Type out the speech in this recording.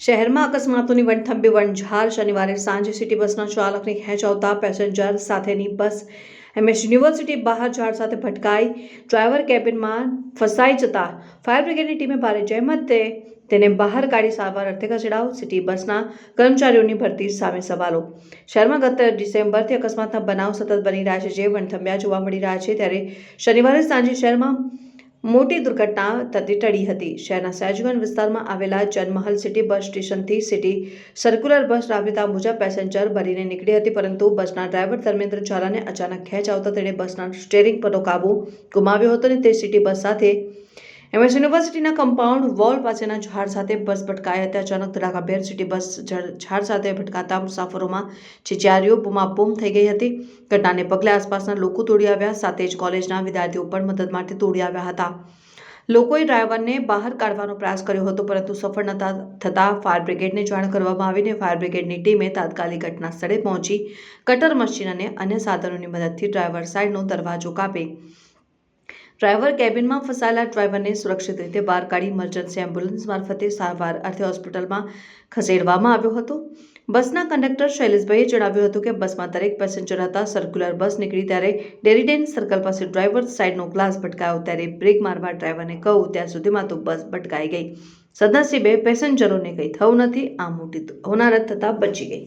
શહેરમાં અકસ્માતોની વણથંભી વણઝાર શનિવારે સાંજે સિટી બસના ચાલકને ખેંચાવતા પેસેન્જર સાથેની બસ MS યુનિવર્સિટી બહાર ઝાડ સાથે ભટકાઈ ડ્રાઈવર કેબિનમાં ફસાઈ જતા ફાયર બ્રિગેડની ટીમે ભારે જહેમતે તેને બહાર કાઢી સારવાર અર્થે ખસેડાયો। સિટી બસના કર્મચારીઓની ભરતી સામે સવાલો। શહેરમાં ગત ડિસેમ્બરથી અકસ્માતના બનાવ સતત બની રહ્યા છે, જે વણથંભ્યા જોવા મળી રહ્યા છે। ત્યારે શનિવારે સાંજે શહેરમાં મોટી દુર્ઘટના થતી ટળી હતી। શહેરના સહેજગંજ વિસ્તારમાં આવેલા જનમહલ સિટી બસ સ્ટેશનથી સિટી સર્ક્યુલર બસ રાબેતા મુજબ પેસેન્જર ભરીને નીકળી હતી, પરંતુ બસના ડ્રાઈવર ધર્મેન્દ્ર ઝાલાને અચાનક ખેંચ આવતા તેણે બસના સ્ટીયરિંગ પરનો કાબુ ગુમાવ્યો હતો અને તે સિટી બસ સાથે MS યુનિવર્સિટીના કમ્પાઉન્ડ વોલ પાસેના ઝાડ સાથે બસ ભટકાઈ હતી। અચાનક ધડાકાભેર સિટી બસ ઝાડ સાથે ભટકાતા મુસાફરોમાં ચીચિયારીઓ બૂમાબૂમ થઈ ગઈ હતી। ઘટનાને પગલે આસપાસના લોકો દોડી આવ્યા, સાથે જ કોલેજના વિદ્યાર્થીઓ પણ મદદ માટે દોડી આવ્યા હતા। લોકોએ ડ્રાઈવરને બહાર કાઢવાનો પ્રયાસ કર્યો હતો, પરંતુ સફળ ન થતાં ફાયર બ્રિગેડને જાણ કરવામાં આવીને ફાયર બ્રિગેડની ટીમે તાત્કાલિક ઘટના સ્થળે પહોંચી કટર મશીન અને અન્ય સાધનોની મદદથી ડ્રાઈવર સાઈડનો દરવાજો કાપી ડ્રાઈવર કેબિનમાં ફસાયેલા ડ્રાઈવરને સુરક્ષિત રીતે બહાર કાઢી ઇમરજન્સી એમ્બ્યુલન્સ મારફતે સારવાર અર્થે હોસ્પિટલમાં ખસેડવામાં આવ્યો હતો। બસના કંડક્ટર શૈલેષભાઈએ જણાવ્યું હતું કે બસમાં દરેક પેસેન્જર હતા। સર્ક્યુલર બસ નીકળી ત્યારે ડેરીડેન સર્કલ પાસે ડ્રાઈવર સાઈડનો ગ્લાસ ભટકાયો, ત્યારે બ્રેક મારવા ડ્રાઈવરને કહું ત્યાં સુધીમાં તો બસ ભટકાઈ ગઈ। સદનસીબે પેસેન્જરોને કંઈ થયું નથી। આ મોટી હોનારત થતાં બચી ગઈ।